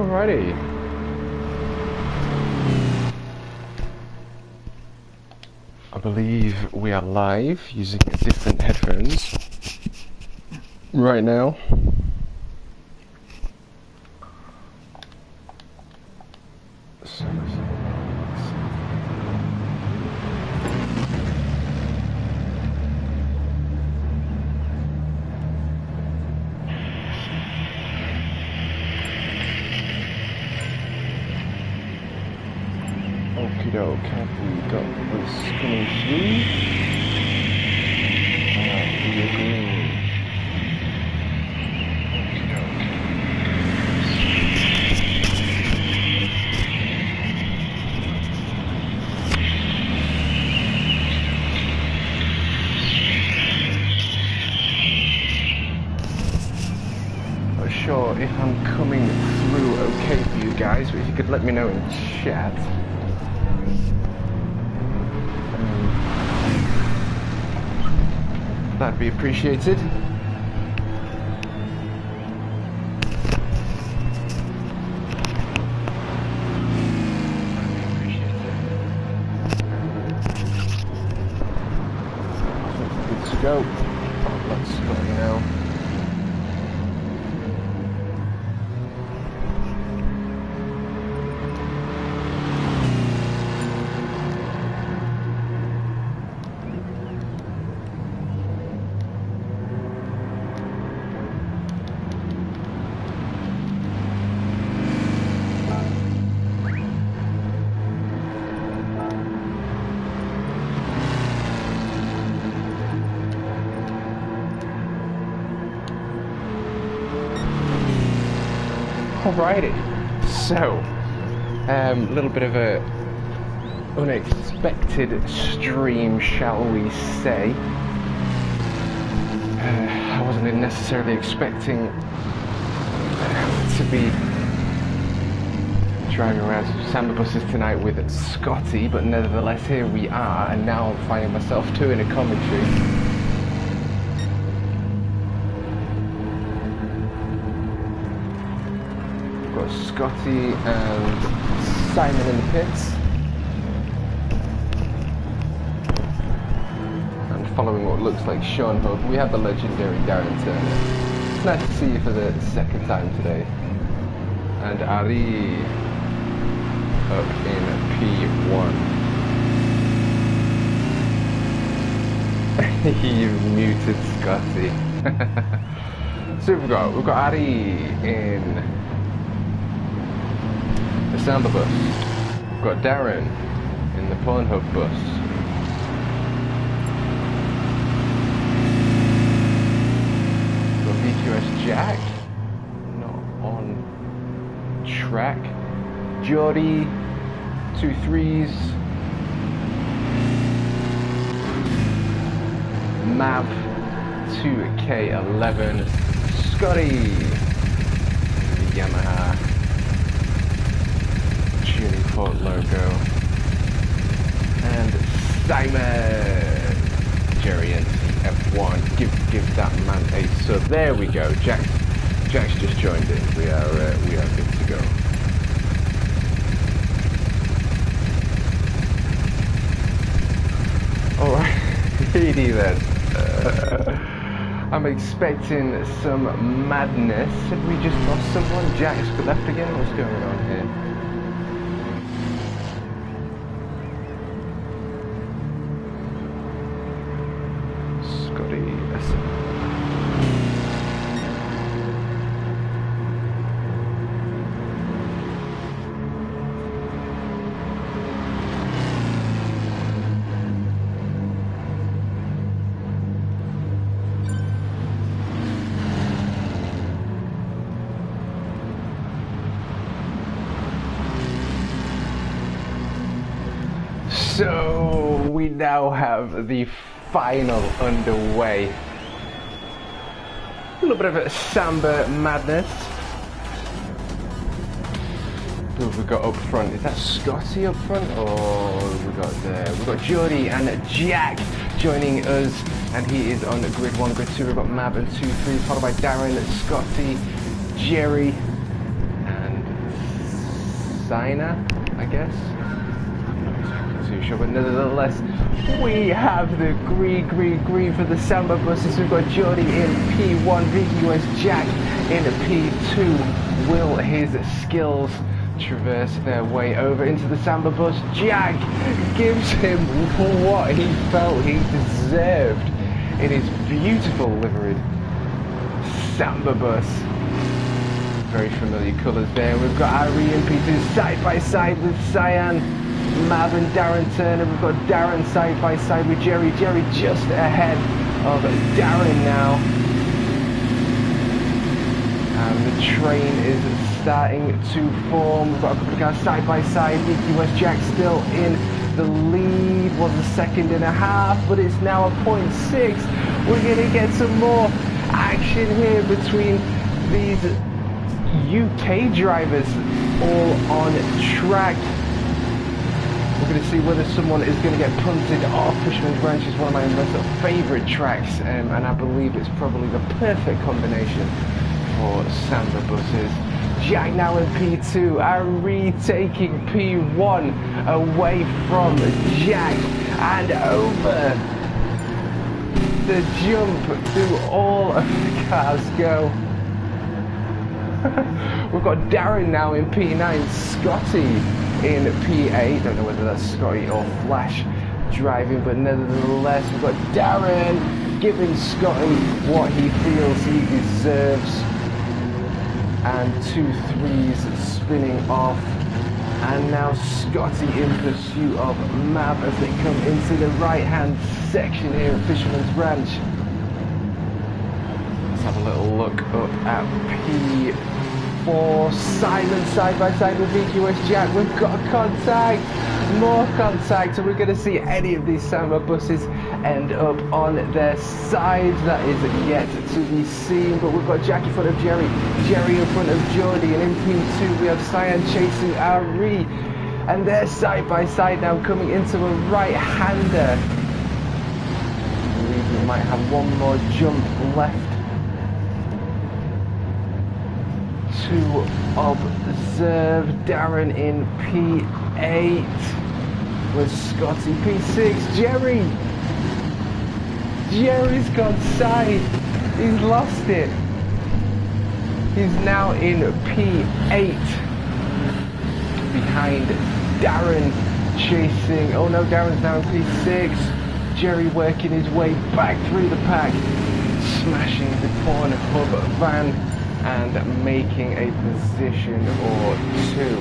Alrighty. I believe we are live using different headphones right now. Okie doke, have we got this coming through? We agree. Okie doke. Not sure if I'm coming through okay for you guys, but if you could let me know in chat. That'd be appreciated. Good to go. Let's go now. Alrighty, so a little bit of a unexpected stream, shall we say. I wasn't necessarily expecting to be driving around Samba buses tonight with Scotty, but nevertheless here we are, and now I'm finding myself doing a commentary. Scotty and Simon in the pits, and following what looks like Sean Hub, we have the legendary Darren Turner. It's nice to see you for the second time today. And Ari up in P1. You've muted Scotty. So we've got Ari in the Samba bus. We've got Darren in the Pornhub bus. We've got VQS Jack, not on track. Jordy, 2 3s. Mav, 2K11. Scotty, Yamaha. Tuning Fork logo, and Simon, Jerry and F1. Give that man a sub. There we go. Jack's just joined in. We are good to go. All right, righty then. I'm expecting some madness. Have we just lost someone? Jack's left again. What's going on here? So we now have the final underway. A little bit of a Samba Madness. Who have we got up front? Is that Scotty up front? Or we've got Jordy and Jack joining us, and he is on grid 1, grid 2. We've got Mav and 2 3, followed by Darren, Scotty, Jerry, and designer, I guess. I'm not exactly too sure, but nevertheless, we have the green for the Samba buses. We've got Jordy in P1, VQS Jack in P2. Will his skills traverse their way over into the Samba bus? Jack gives him what he felt he deserved in his beautiful liveried Samba bus. Very familiar colours there. We've got Ari and P2 side by side with Cyan, Mav and Darren Turner. We've got Darren side by side with Jerry. Jerry just ahead of Darren now. And the train is starting to form. We've got a couple of guys side by side. VQS Jack still in the lead. Was a second and a half, but it's now a 0.6. We're going to get some more action here between these UK drivers all on track. We're going to see whether someone is going to get punted off. Fisherman's Branch is one of my most favourite tracks, and I believe it's probably the perfect combination for Samba buses. Jack now in P2, are retaking P1 away from Jack, and over the jump do all of the cars go. We've got Darren now in P9, Scotty in P8. Don't know whether that's Scotty or Flash driving, but nevertheless, we've got Darren giving Scotty what he feels he deserves. And 2 3s spinning off. And now Scotty in pursuit of Mav as they come into the right-hand section here at Fisherman's Branch. Let's have a little look up at P4. Simon side by side with VQS Jack. We've got contact, more contact, and we're going to see any of these Samba buses end up on their sides. That is yet to be seen, but we've got Jack in front of Jerry, Jerry in front of Jordy, and in P2 we have Cyan chasing Ari, and they're side by side now coming into a right-hander. I believe we might have one more jump left to observe. Darren in P8 with Scotty P6. Jerry's gone side. He's lost it. He's now in P8 behind Darren chasing. Oh no, Darren's now in P6. Jerry working his way back through the pack, smashing the Pornhub van and making a position or two.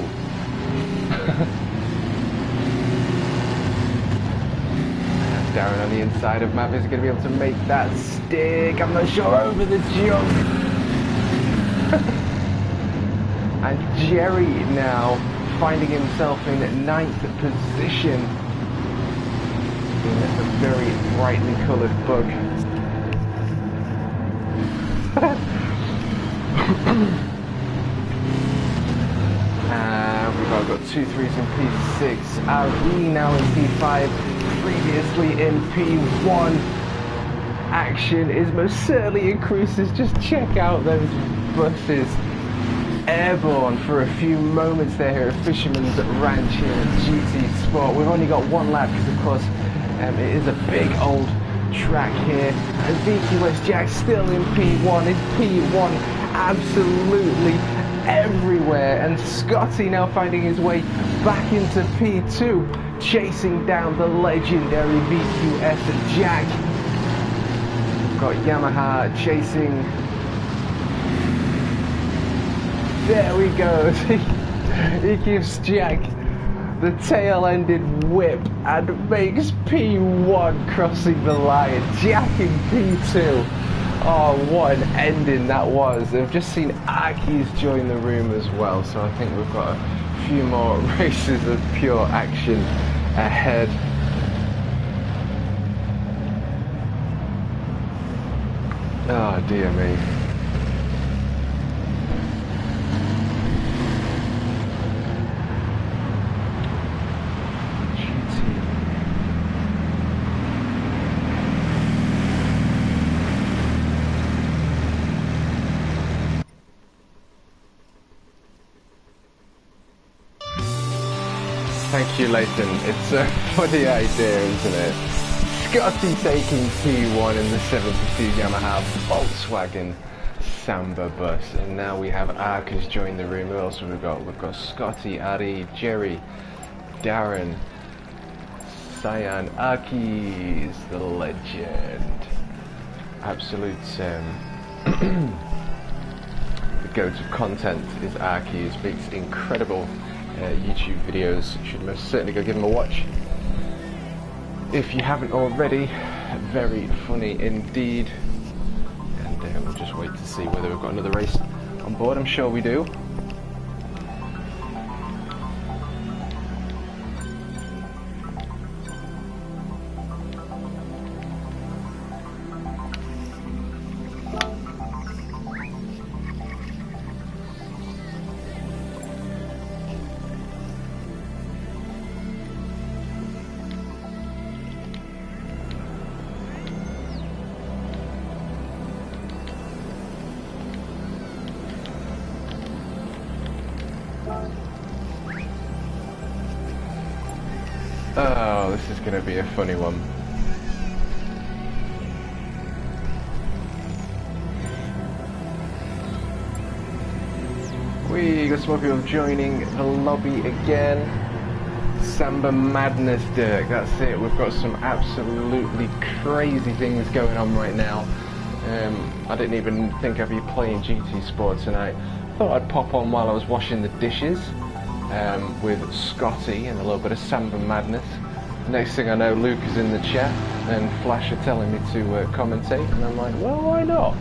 Darren on the inside of Mav is going to be able to make that stick. I'm not sure, over the jump. And Jerry now finding himself in 9th position in a very brightly coloured bug. We've got 2 3s in P6. Ari now in P5, previously in P1. Action is most certainly increases. Just check out those buses airborne for a few moments there here at Fisherman's Ranch here at GT Sport. We've only got one lap because of course it is a big old track here, and VQS Jack still in P1. Is P1 absolutely everywhere, and Scotty now finding his way back into P2, chasing down the legendary VQS Jack. Got Yamaha chasing. There we go. He gives Jack the tail-ended whip and makes P1 crossing the line. Jack in P2. Oh, what an ending that was. I've just seen Aki's join the room as well, so I think we've got a few more races of pure action ahead. Oh, dear me. Thank you, Leighton. It's a funny idea, isn't it? Scotty taking P1 in the 72 Yamaha Volkswagen Samba bus, and now we have Ark has joined the room. Who else have we got? We've got Scotty, Ari, Jerry, Darren, Cyan, Arkies, the legend. Absolute the go-to content is Arkies. Makes incredible YouTube videos. You should most certainly go give him a watch if you haven't already. Very funny indeed. And we'll just wait to see whether we've got another race on board. I'm sure we do. Oh, this is going to be a funny one. We got some more people joining the lobby again. Samba Madness, Dirk, that's it. We've got some absolutely crazy things going on right now. I didn't even think I'd be playing GT Sport tonight. Thought I'd pop on while I was washing the dishes. With Scotty and a little bit of Samba Madness. Next thing I know, Luke is in the chat and Flash are telling me to commentate, and I'm like, well, why not?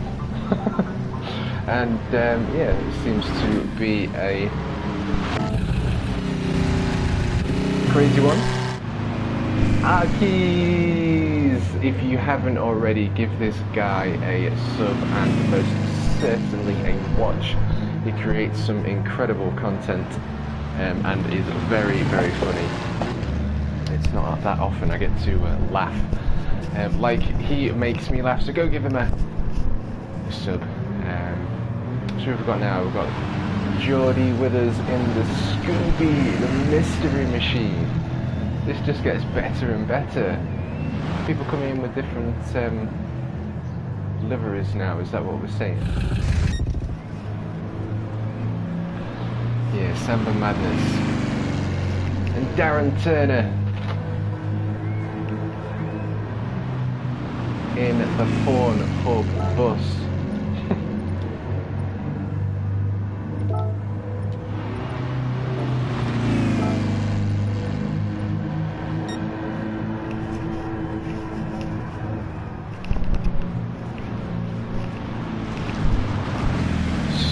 And yeah, it seems to be a crazy one. Arkies! If you haven't already, give this guy a sub and most certainly a watch. He creates some incredible content. And is very, very funny. It's not that often I get to laugh. Like he makes me laugh, so go give him a sub. So we've got now, we've got Geordie with us in the Scooby, the mystery machine. This just gets better and better. People coming in with different liveries now, is that what we're saying? Yeah, Samba Madness. And Darren Turner in the Fawn Hub bus.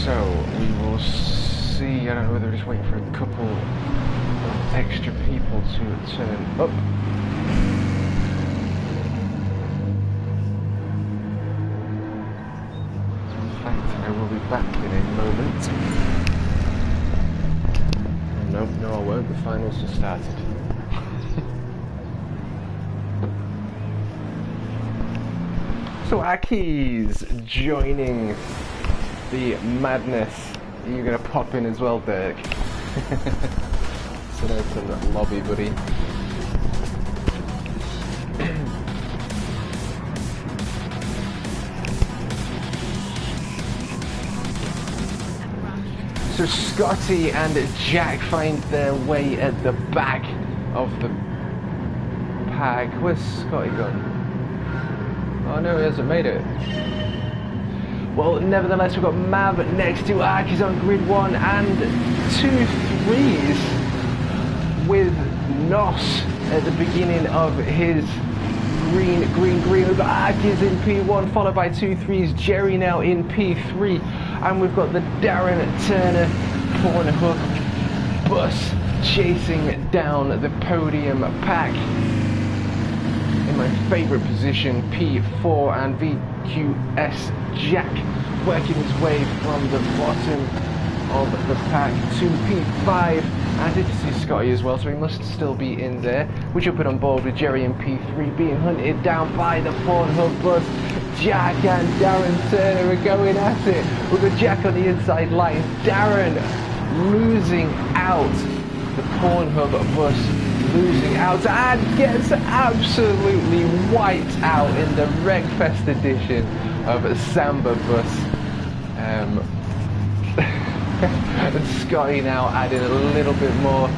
So we will see. I don't know whether we're just waiting for a couple of extra people to turn up. In fact, I will be back in a moment. No, I won't. The finals just started. So Aki's joining the madness. Are you going to pop in as well, Dirk? So there's the lobby, buddy. So Scotty and Jack find their way at the back of the pack. Where's Scotty gone? Oh no, he hasn't made it. Well, nevertheless, we've got Mav next to Ark. He's on grid 1 and 2 3s with Nos at the beginning of his green. We've got Ark is in P1, followed by 2 3s. Jerry now in P3. And we've got the Darren Turner Pornhub bus chasing down the podium pack. In my favourite position, P4, and VQS Jack working his way from the bottom of the pack to P5. I did see Scotty as well, so he must still be in there. We jump in on board with Jerry in P3, being hunted down by the Pornhub bus. Jack and Darren Turner are going at it. We've got Jack on the inside line, Darren losing out The Pornhub bus losing out and gets absolutely wiped out in the Wreckfest edition of Samba Bus. And Scotty now adding a little bit more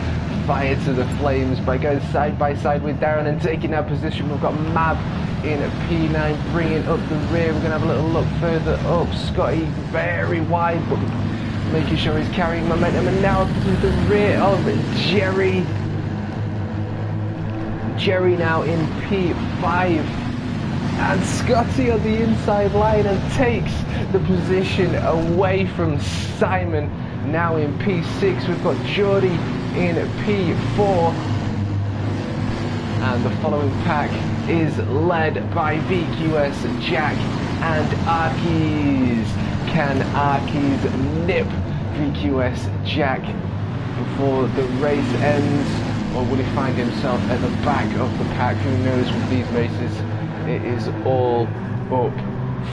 fire to the flames by going side by side with Darren and taking that position. We've got Mab in P9 bringing up the rear. We're going to have a little look further up. Scotty very wide, but making sure he's carrying momentum, and now to the rear of Jerry. Jerry now in P5, and Scotty on the inside line and takes the position away from Simon. Now in P6 we've got Geordie in P4, and the following pack is led by VQS, Jack and Arkes. Can Arkes nip VQS Jack before the race ends, or will he find himself at the back of the pack? Who knows with these races? It is all up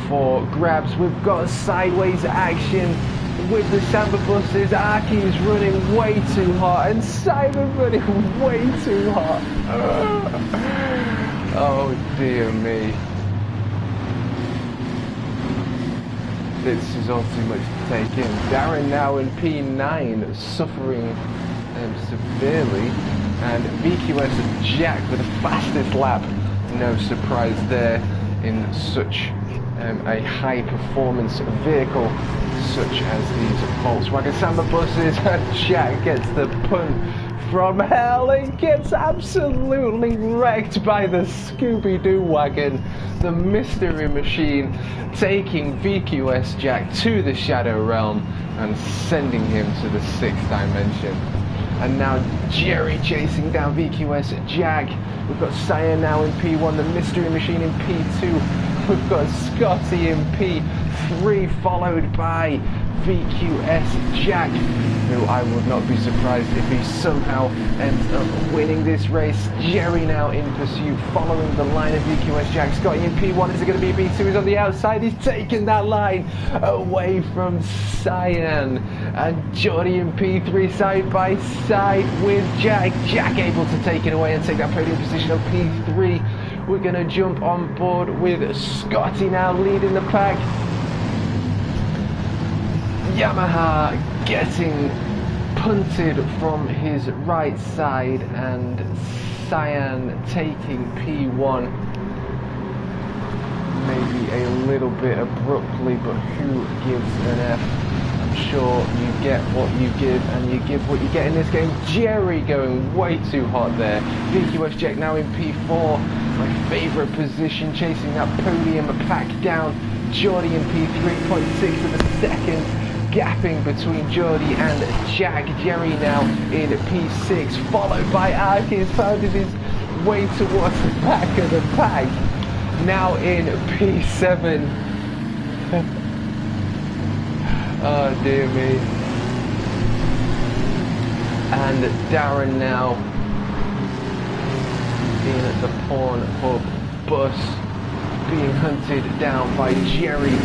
for grabs. We've got sideways action with the Samba buses. Arkes running way too hot and Simon running way too hot. Oh dear me. This is all too much to take in. Darren now in P9, suffering severely, and VQS Jack with the fastest lap. No surprise there in such a high performance vehicle such as these Volkswagen Samba buses. And Jack gets the punt from hell and gets absolutely wrecked by the Scooby-Doo wagon. The mystery machine taking VQS Jack to the Shadow Realm and sending him to the 6th dimension. And now Jerry chasing down VQS Jack. We've got Cyan now in P1, the mystery machine in P2. We've got Scotty in P3, followed by VQS Jack, who I would not be surprised if he somehow ends up winning this race. Jerry now in pursuit, following the line of VQS Jack. Scotty in P1, is it going to be P2? He's on the outside, he's taken that line away from Cyan. And Geordie in P3, side by side with Jack. Jack able to take it away and take that podium position of P3. We're going to jump on board with Scotty now leading the pack. Yamaha getting punted from his right side, and Cyan taking P1 maybe a little bit abruptly, but who gives an F? I'm sure you get what you give and you give what you get in this game. Jerry going way too hot there. VQS Jack now in P4, my favourite position, chasing that podium pack down. Geordie in P3.6 for the second. Gapping between Geordie and Jack. Jerry now in P6, followed by Arkes, founded his way towards the back of the pack. Now in P7. Oh dear me. And Darren now in the Pornhub bus, being hunted down by Jerry.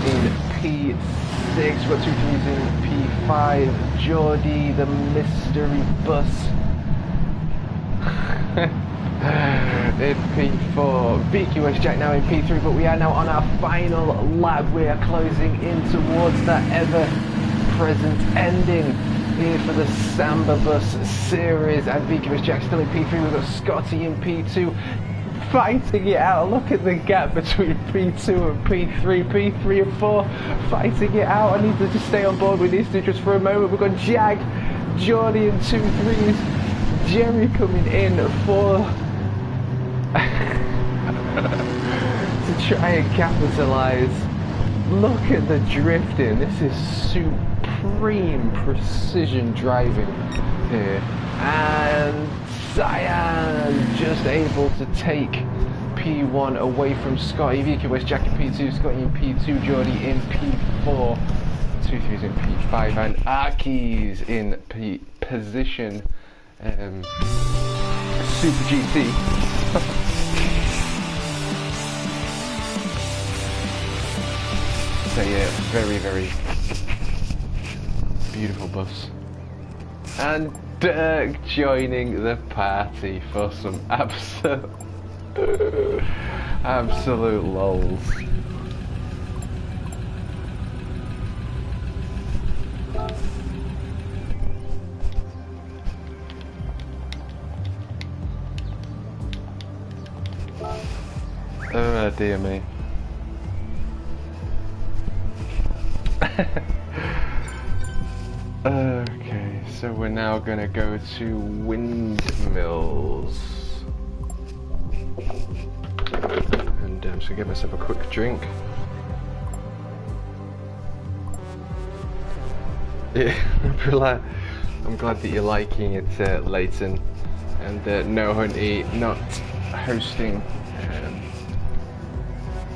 In P6, we've got 2 3s in P5, Geordie, the mystery bus. In P4, VQS Jack now in P3, but we are now on our final lap. We are closing in towards that ever-present ending here for the Samba Bus series, and VQS Jack still in P3. We've got Scotty in P2. Fighting it out. Look at the gap between P2 and P3, P3 and 4, fighting it out. I need to just stay on board with these two just for a moment. We've got Jack, Geordie and 2 3s, Jerry coming in for to try and capitalise. Look at the drifting. This is supreme precision driving here. And Cyan just able to take P1 away from Scotty. VQS Jack in P2, Scotty in P2, Geordie in P4, 2 3s in P5, and Arkes in P position. Super GT. So yeah, very beautiful bus. And Dirk joining the party for some absolute lols. Oh dear me. Okay, so we're now gonna go to windmills. And I'm just gonna get myself a quick drink. Yeah, I'm glad that you're liking it, Leighton. And no Hunty not hosting,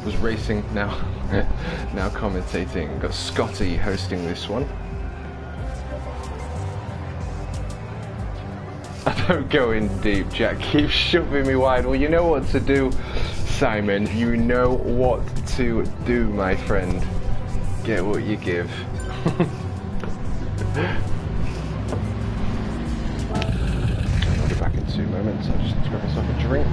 was racing now, now commentating. Got Scotty hosting this one. I don't go in deep, Jack. Keep shoving me wide. Well, you know what to do, Simon. You know what to do, my friend. Get what you give. I'll be back in 2 moments. I'll just grab myself a drink.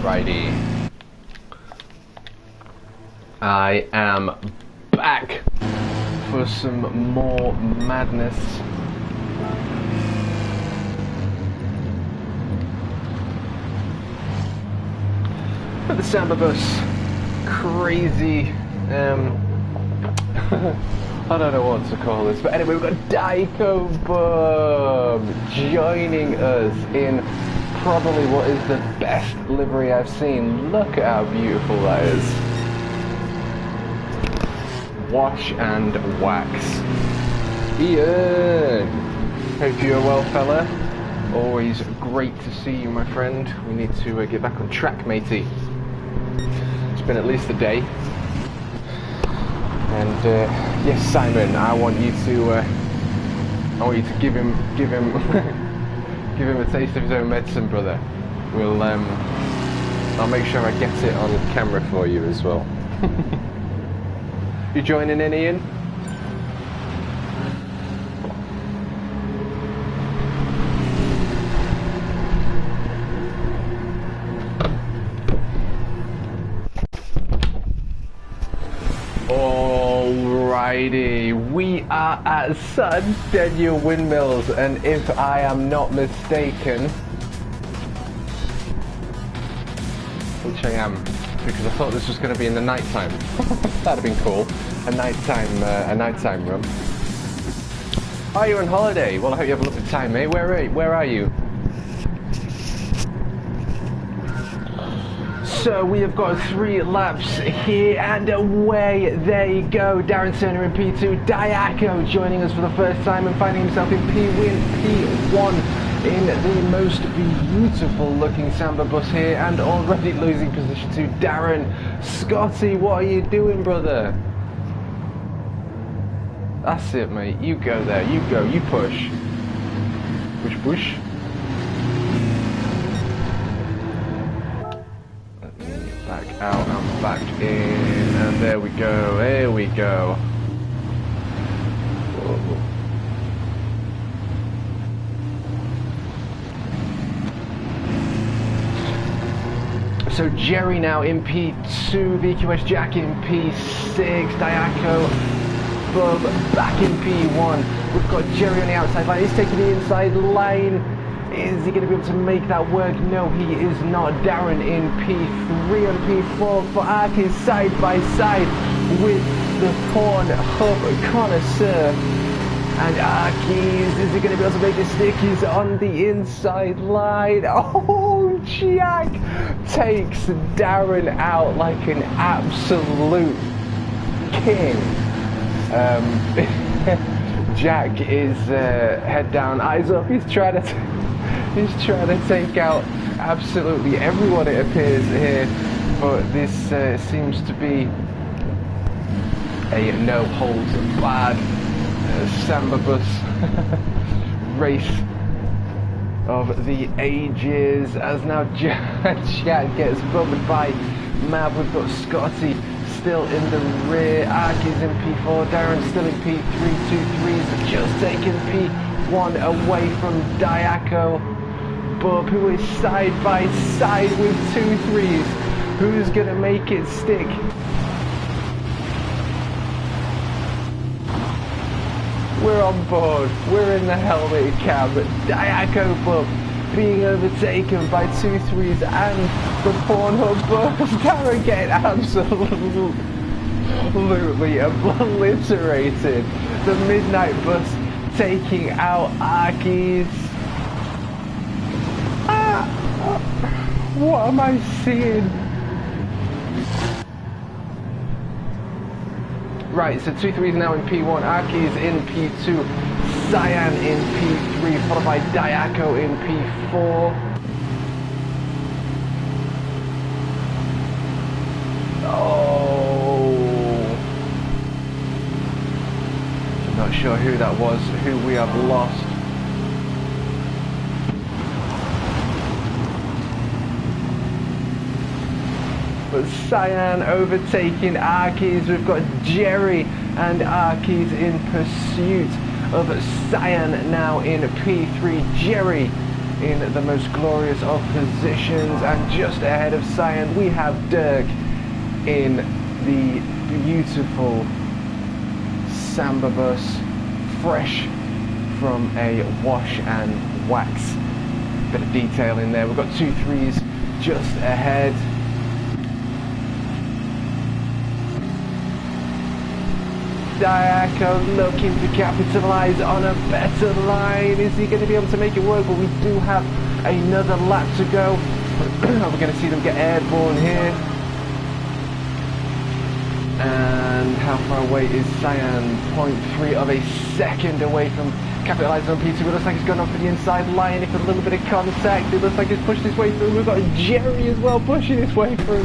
Alrighty. I am back for some more madness. But the Samba bus, crazy, I don't know what to call this, but anyway, we've got TMKup joining us in probably what is the best livery I've seen. Look at how beautiful that is. Wash and wax. Ian! Hope you're well, fella. Always great to see you, my friend. We need to get back on track, matey. It's been at least a day. And yes, Simon, I want you to give him give him a taste of his own medicine, brother. We'll I'll make sure I get it on camera for you as well. You joining in, Ian? Alrighty, we are at Sardinia Windmills, and if I am not mistaken, which I am, because I thought this was going to be in the night time. That'd have been cool. A nighttime run. Are you on holiday? Well, I hope you have a lovely time, mate. Where are you? So we have got 3 laps here, and away they go. Darren Turner in P2, Diaco joining us for the first time and finding himself in P1 in the most beautiful looking Samba bus here, and already losing position to Darren. Scotty, what are you doing, brother? That's it, mate. You go there. You go. You push. Push, push. Back out and back in, and there we go, here we go. Whoa. So Jerry now in P2, VQS Jack in P6, Diaco Bub back in P1. We've got Jerry on the outside line. He's taking the inside line. Is he going to be able to make that work? No, he is not. Darren in P3 and P4 for Arkies side by side with the Porn Hub Connoisseur. And Arkies, is he going to be able to make a stick? He's on the inside line. Oh, Jack takes Darren out like an absolute king. Jack is head down, eyes up. He's trying to take out absolutely everyone, it appears here, but this seems to be a no holds barred Samba bus race of the ages, as now Jack gets bumped by Mav. We've got Scotty still in the rear, Arkies in P4, Darren still in P3, 2-3s, just taking P1 away from Diaco. Bub, who is side by side with 2-3s, who's gonna make it stick? We're on board, we're in the helmet cab, Diaco Bub being overtaken by 2-3s and the Pornhub bus. Darren getting absolutely obliterated. The Midnight bus taking out Arkies. What am I seeing? Right, so 2-3s now in P1, Arkies in P2, Cyan in P3, followed by Diaco in P4. Oh, I'm not sure who that was, who we have lost. But Cyan overtaking Arkies. We've got Jerry and Arkies in pursuit of Cyan now in P3. Jerry in the most glorious of positions, and just ahead of Cyan we have Dirk in the beautiful Samba bus, fresh from a wash and wax. Bit of detail in there. We've got 2-3s just ahead. Diaco looking to capitalise on a better line. Is he going to be able to make it work? But we do have another lap to go. We're going to see them get airborne here. And how far away is Cyan? 0.3 of a second away from capitalising on P2. It looks like he's gone off for the inside line. If a little bit of contact, it looks like he's pushed his way through. We've got Jerry as well pushing his way through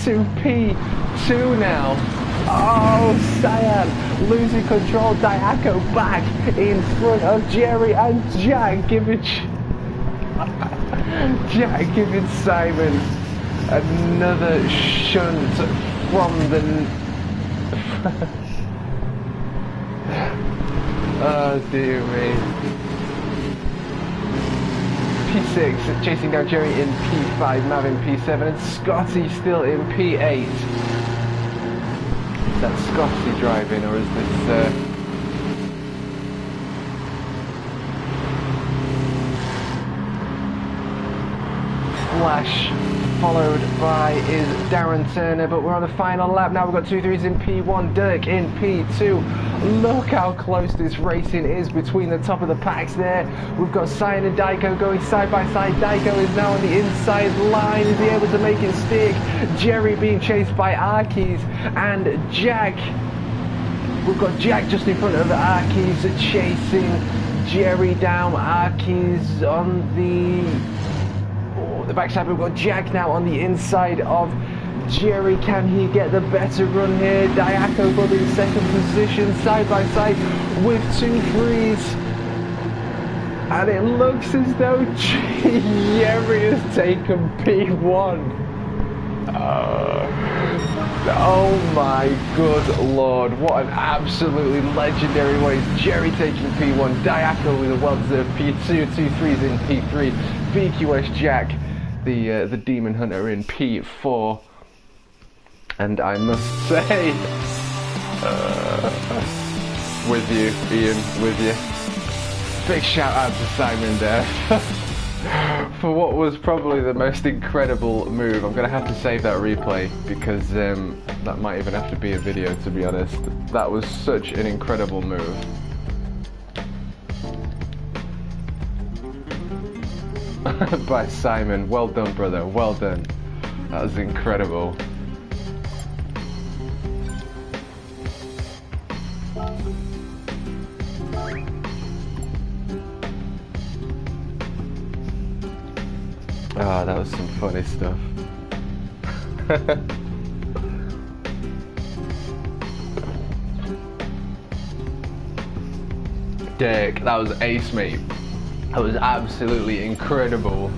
to P2 now. Oh, Cyan losing control. Diaco back in front of Jerry, and Jack giving Simon another shunt from the oh dear me. P6 chasing down Jerry in P5, Mav in P7, and Scotty still in P8. Is that Scotty driving, or is this Flash followed by is Darren Turner? But we're on the final lap now. We've got 2-3s in P1, Dirk in P2. Look how close this racing is between the top of the packs there. We've got Cyan and Diaco going side by side. Diaco is now on the inside line. Is he able to make it stick? Jerry being chased by Arkies and Jack. We've got Jack just in front of Arkies chasing Jerry down. Arkies on the backside. We've got Jack now on the inside of Jerry. Can he get the better run here? Diaco got in second position, side by side with 2-3s. And it looks as though Jerry has taken P1. Oh my good lord, what an absolutely legendary race. Jerry taking P1, Diaco with a well-deserved P2, 2-3s in P3, VQS Jack, the Demon Hunter in P4. And I must say, With you, Ian, with you. Big shout out to Simon there for what was probably the most incredible move. I'm going to have to save that replay because that might even have to be a video, to be honest. That was such an incredible move. By Simon. Well done, brother. Well done. That was incredible. Ah, that was some funny stuff. Dick, that was ace, mate. That was absolutely incredible.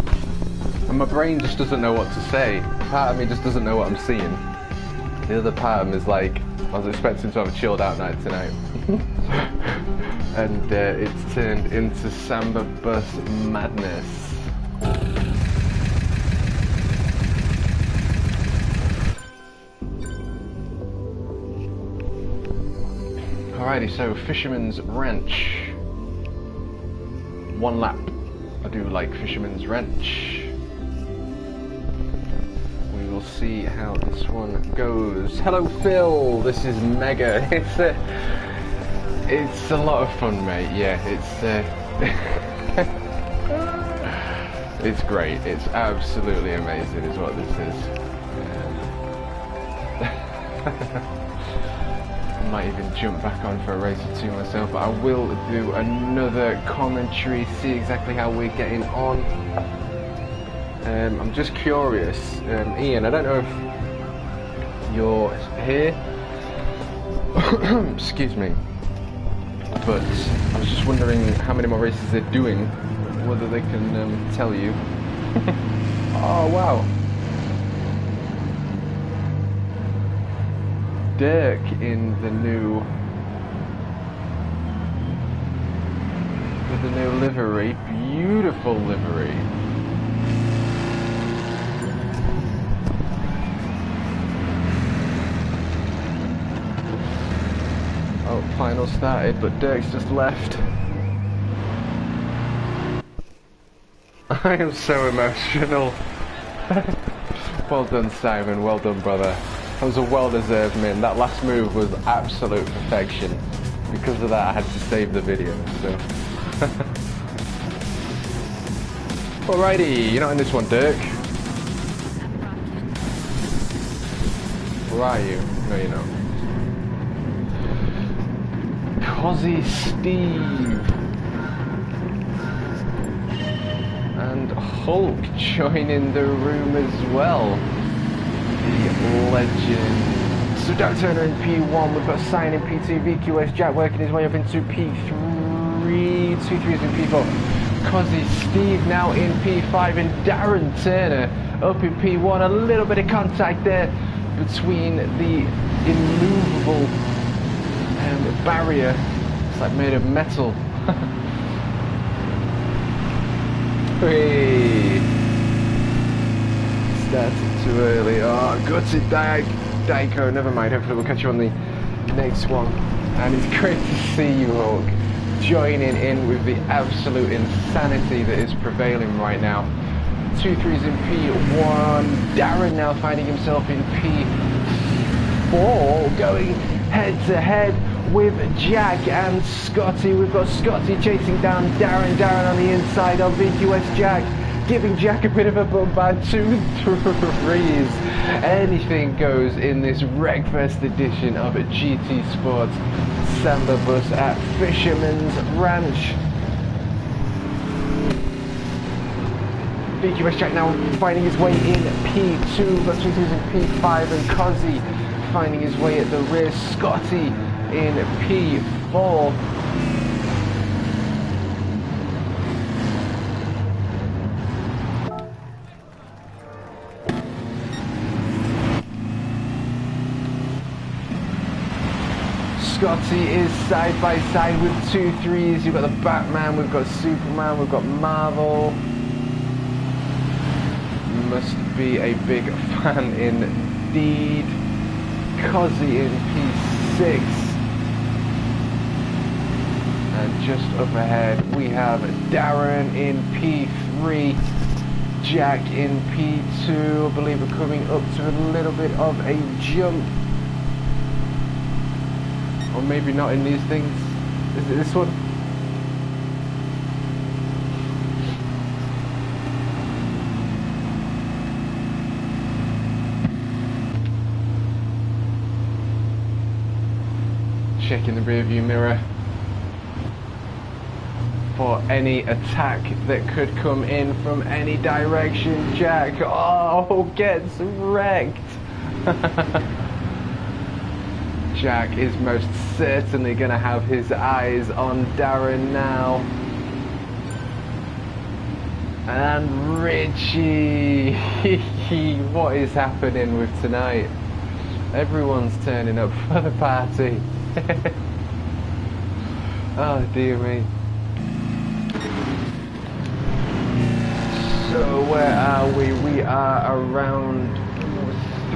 And my brain just doesn't know what to say. Part of me just doesn't know what I'm seeing. The other part of me is like, I was expecting to have a chilled out night tonight. And it's turned into Samba Madness. Alrighty, so Fisherman's Wrench. 1 lap. I do like Fisherman's Wrench. We will see how this one goes. Hello Phil, this is mega. It's a lot of fun, mate. Yeah, it's great. It's absolutely amazing is what this is. I might even jump back on for a race or two myself, but I will do another commentary, see exactly how we're getting on. I'm just curious, Ian, I don't know if you're here, excuse me, but I was just wondering how many more races they're doing, whether they can tell you. Oh wow. Dirk in the new with the new livery, beautiful livery. Oh, final started, but Dirk's just left. I am so emotional. Well done, Simon, well done, brother. That was a well-deserved win. That last move was absolute perfection. Because of that, I had to save the video, so... Alrighty, you're not in this one, Dirk. Where are you? No, you're not. Cozzy Steve. And Hulk joining the room as well. Legend. So Doug Turner in P1, we've got Sign in P2, VQS Jack working his way up into P3, 2-3s in P4, Cozzy Steve now in P5 and Darren Turner up in P1, a little bit of contact there between the immovable barrier, it's like made of metal. Hey. Started too early. Oh, gutted Daiko. Never mind. Hopefully we'll catch you on the next one. And it's great to see you, Hulk, joining in with the absolute insanity that is prevailing right now. 2-3s in P1. Darren now finding himself in P4, going head to head with Jack and Scotty. We've got Scotty chasing down Darren. Darren on the inside of VQS Jack, giving Jack a bit of a bump by 2-3s. Anything goes in this Wreckfest edition of GT Sports Samba Bus at Fisherman's Ranch. VQS Jack now finding his way in P2, got 2-3s in P5 and Cozzy finding his way at the rear. Scotty in P4. Scotty is side by side with 2-3s. You've got the Batman, we've got Superman, we've got Marvel. Must be a big fan indeed. Cozzy in P6. And just up ahead we have Darren in P3, Jack in P2. I believe we're coming up to a little bit of a jump. Or maybe not in these things. Is it this one? Checking the rear view mirror for any attack that could come in from any direction. Jack, oh, gets wrecked. Jack is most certainly going to have his eyes on Darren now. And Richie, what is happening with tonight? Everyone's turning up for the party. Oh dear me. So where are we? We are around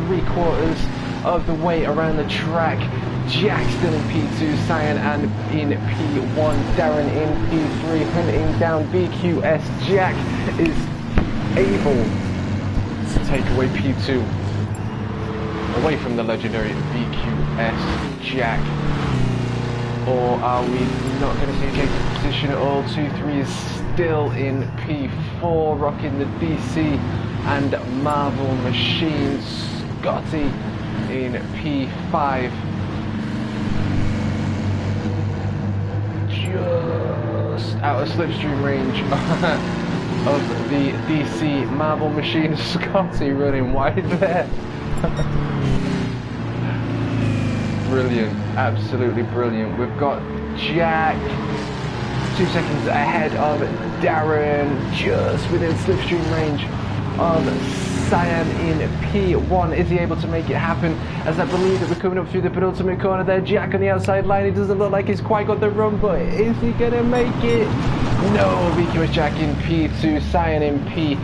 3/4 of the way around the track. Jack still in P2, Cyan and in P1, Darren in P3, hunting down BQS. Jack is able to take away P2 away from the legendary BQS Jack. Or are we not going to see a change of position at all? 2-3 is still in P4, rocking the DC and Marvel Machine. Scotty in P5. Just out of slipstream range of the DC Marvel Machine. Scotty running wide there. Brilliant, absolutely brilliant. We've got Jack 2 seconds ahead of Darren, just within slipstream range of Cyan in P1. Is he able to make it happen? As I believe that we're coming up through the penultimate corner there. Jack on the outside line. He doesn't look like he's quite got the run, but is he going to make it? No, BQS Jack in P2, Cyan in P1,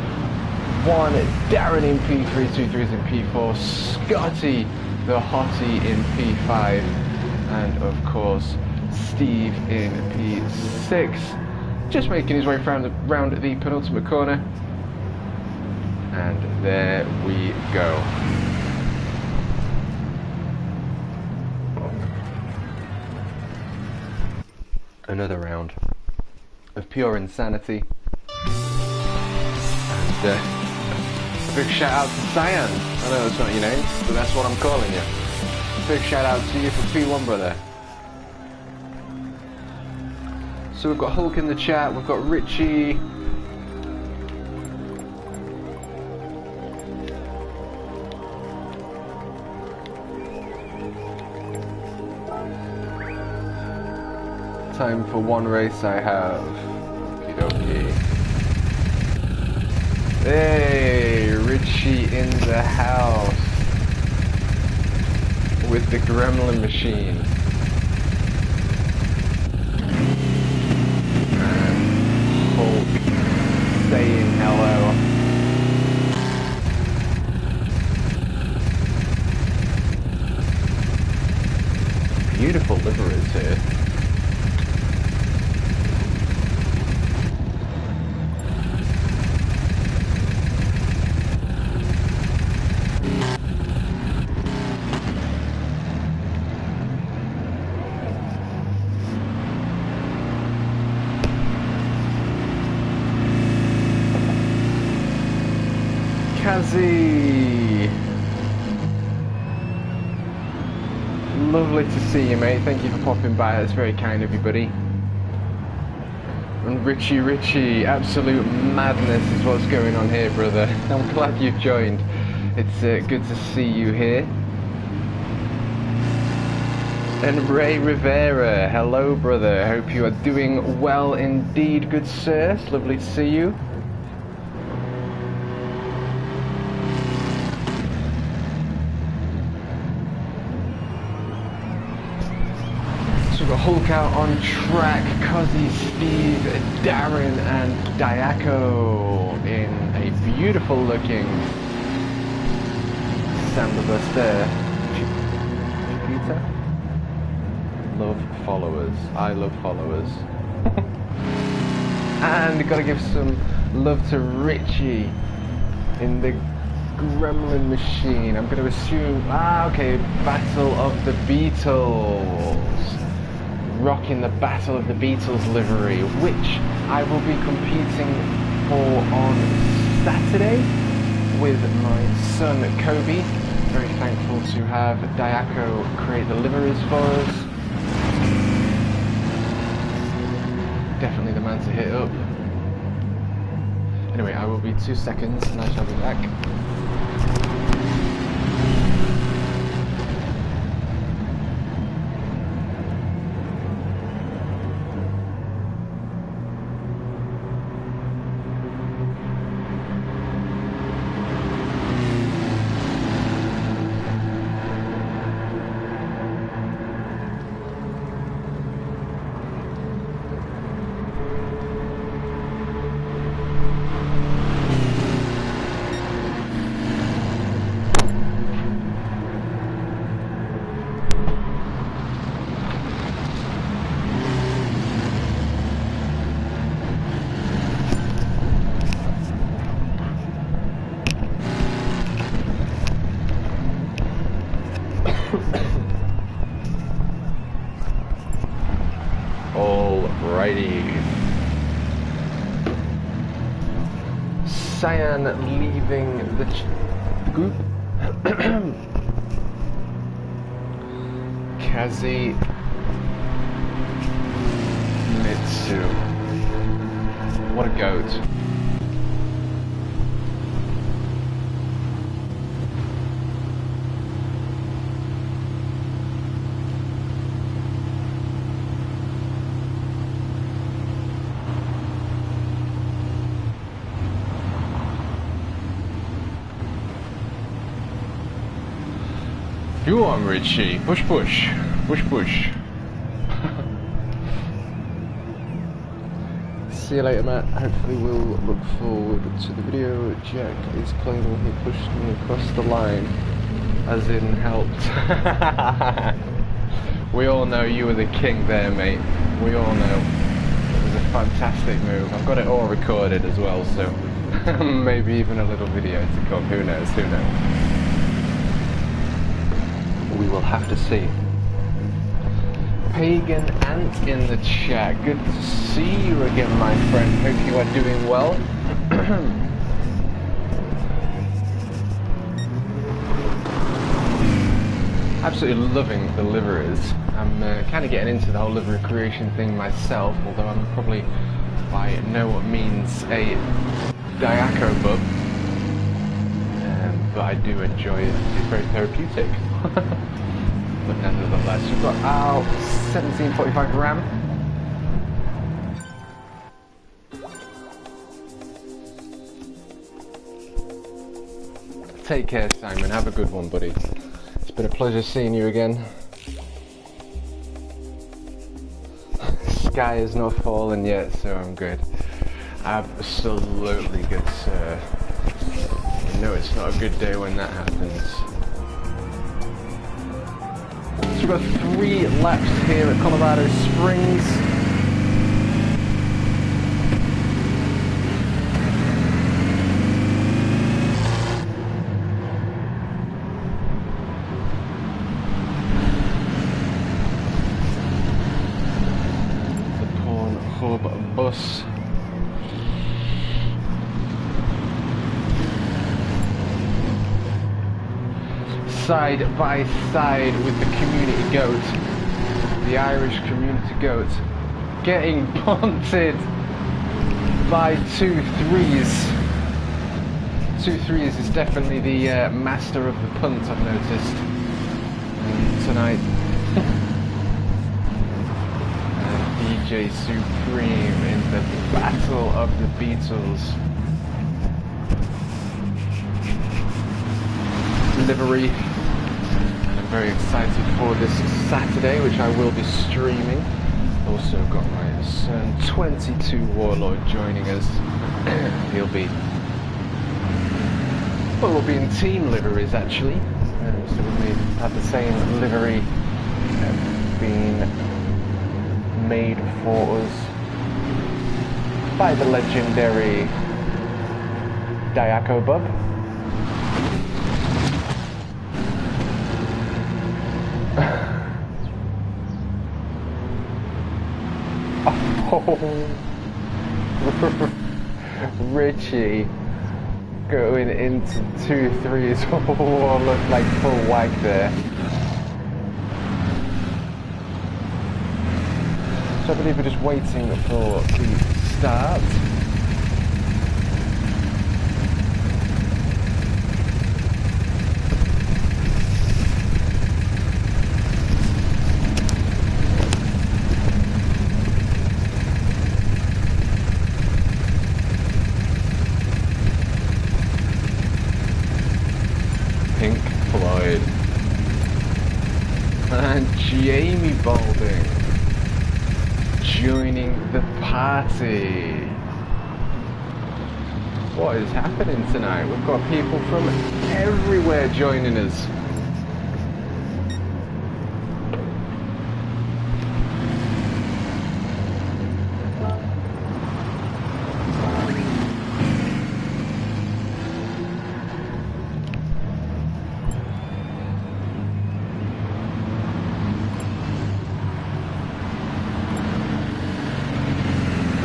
Darren in P3, 2-3s in P4, Scotty the hottie in P5, and of course Steve in P6, just making his way round the penultimate corner. And there we go. Another round of pure insanity. And big shout out to Cyan. I know that's not your name, but that's what I'm calling you. Big shout out to you for P1, brother. So we've got Hulk in the chat, we've got Richie. Time for one race I have. Okie dokie. Hey, Richie in the house with the gremlin machine. And Hulk saying hello. Beautiful liveries here. Kazzy! Lovely to see you, mate. Thank you for popping by. That's very kind of you, buddy. And Richie, absolute madness is what's going on here, brother. I'm glad you've joined. It's good to see you here. And Ray Rivera, hello, brother. Hope you are doing well indeed, good sir. It's lovely to see you. Hulk out on track, Cozzy, Steve, Darren and Diaco in a beautiful looking Samba Madness. Love followers. I love followers. And gotta give some love to Richie in the Gremlin machine. I'm gonna assume, okay, Battle of the Beatles. Rocking the Battle of the Beatles livery, which I will be competing for on Saturday with my son Kobe. Very thankful to have Diaco create the liveries for us. Definitely the man to hit up. Anyway, I will be 2 seconds and I shall be back. Alrighty. Cyan leaving the group. Kazi. Mitsu. What a goat. You on, Richie. Push, push. Push, push. See you later, Matt. Hopefully we'll look forward to the video. Jack is claiming he pushed me across the line, as in helped. We all know you were the king there, mate. We all know. It was a fantastic move. I've got it all recorded as well, so maybe even a little video to come. Who knows? Who knows? We will have to see. Pagan Ant in the chat. Good to see you again, my friend. Hope you are doing well. Absolutely loving the liveries. I'm kind of getting into the whole livery creation thing myself, although I'm probably by no means a Diaco bub. But I do enjoy it. It's very therapeutic. But nevertheless, we've got our 1745 RAM. Take care, Simon. Have a good one, buddy. It's been a pleasure seeing you again. Sky has not fallen yet, so I'm good. Absolutely good, sir. You know it's not a good day when that happens. So we've got 3 laps here at Colorado Springs. The Pornhub bus. Side by side with the community goat, the Irish community goat, getting punted by 2 3s. 2 3s is definitely the master of the punt, I've noticed tonight. DJ Supreme in the Battle of the Beatles livery. I'm very excited for this Saturday, which I will be streaming. Also got my son 22 Warlord joining us. He'll be, well, we'll be in team liveries actually. So we may have the same livery being made for us by the legendary TMKup. Oh, Richie going into 2-3s. Oh, looked like full wag there. So I believe we're just waiting for the start. Pink Floyd and Jamie Balding joining the party. What is happening tonight? We've got people from everywhere joining us.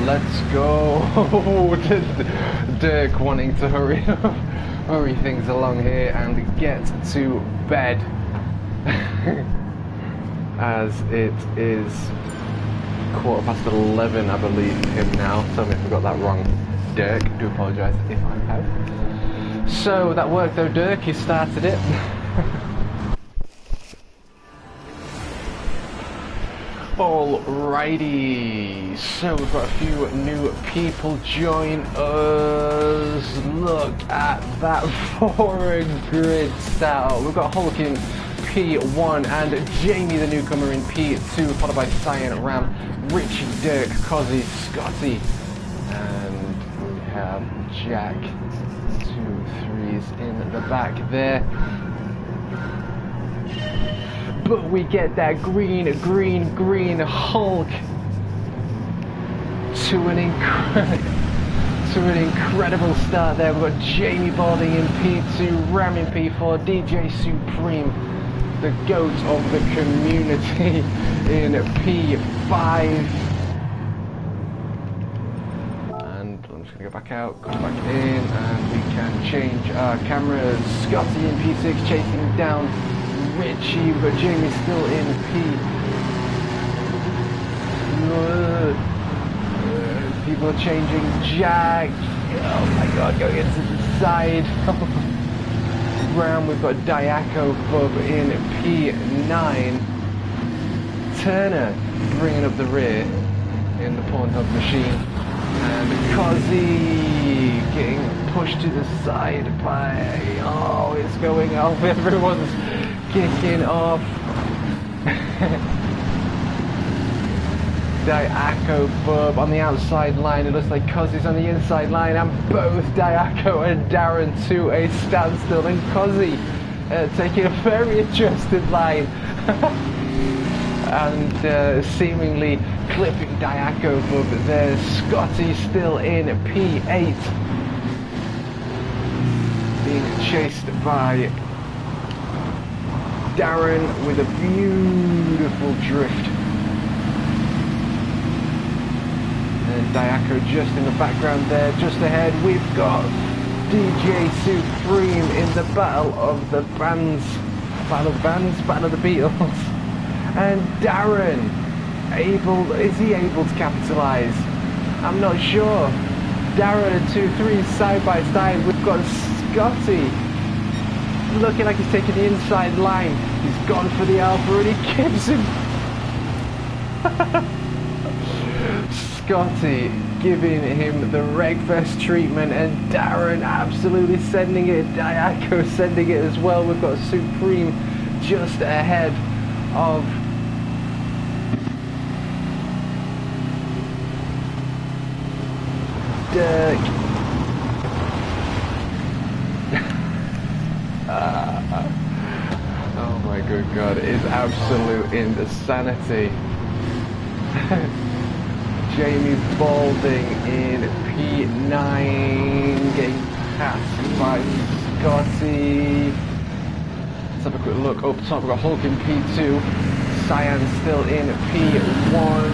Let's go. Dirk wanting to hurry things along here and get to bed. As it is 11:15, I believe, for him now. Tell me if I got that wrong, Dirk. Do apologise if I have. So that worked though, Dirk. You started it. Alrighty, so we've got a few new people join us. Look at that foreign grid style. We've got Hulk in P1 and Jamie the newcomer in P2, followed by Cyan, Ram, Richie, Dirk, Cozzy, Scotty, and we have Jack, 2-3s in the back there. But we get that green Hulk to an incredible start there. We've got Jamie Balding in P2, Ram in P4, DJ Supreme, the GOAT of the community, in P5. And I'm just going to go back out, come back in, and we can change our cameras. Scotty in P6 chasing down Richie. We've got Jamie still in P. People are changing. Jack. Oh my god, going into the side. Round, we've got TMKup in P9. Turner bringing up the rear in the Pornhub machine. And Cozzy getting pushed to the side by... Oh, it's going off. Everyone's kicking off. TMKup on the outside line. It looks like Cozzy's on the inside line, and both TMKup and Darren to a standstill, and Cozzy taking a very adjusted line and seemingly clipping TMKup there. Scotty still in P8, being chased by Darren with a beautiful drift. And TMKup just in the background there, just ahead. We've got DJ Supreme in the Battle of the Bands. Battle of Bands? Battle of the Beatles. And Darren, is he able to capitalise? I'm not sure. Darren and 2-3 side by side. We've got Scotty looking like he's taking the inside line. He's gone for the Alpha and he gives him... Scotty giving him the Wreckfest treatment, and Darren absolutely sending it. TMKup sending it as well. We've got Supreme just ahead of Dirk. Oh my good god, it is absolute insanity. Jamie Balding in P9, getting passed by Scotty. Let's have a quick look up top. We've got Hulk in P2, Cyan still in P1.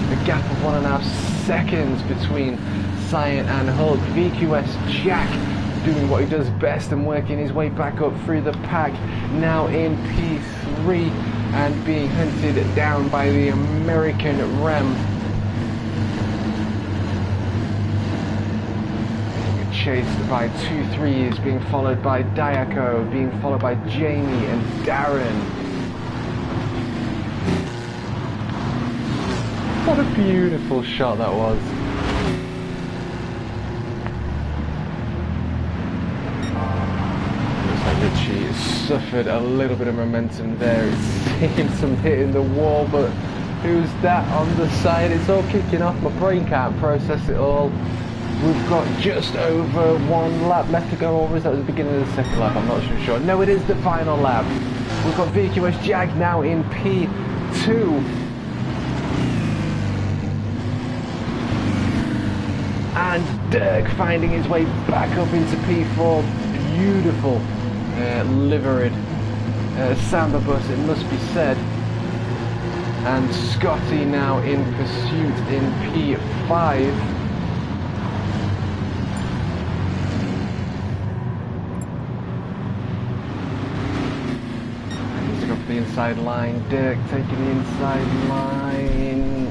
A gap of 1.5 seconds between Cyan and Hulk. VQS Jack doing what he does best and working his way back up through the pack. Now in P3 and being hunted down by the American Rem. Being chased by 2-3s, being followed by Diaco, being followed by Jamie and Darren. What a beautiful shot that was. Looks like Richie suffered a little bit of momentum there. It's seeing some hitting the wall, but who's that on the side? It's all kicking off. My brain can't process it all. We've got just over 1 lap left to go, or is that the beginning of the second lap? I'm not sure. No, it is the final lap. We've got VQS Jag now in P2. And Dirk finding his way back up into P4. Beautiful liveried Samba bus, it must be said. And Scotty now in pursuit in P5. And he's going for the inside line. Dirk taking the inside line.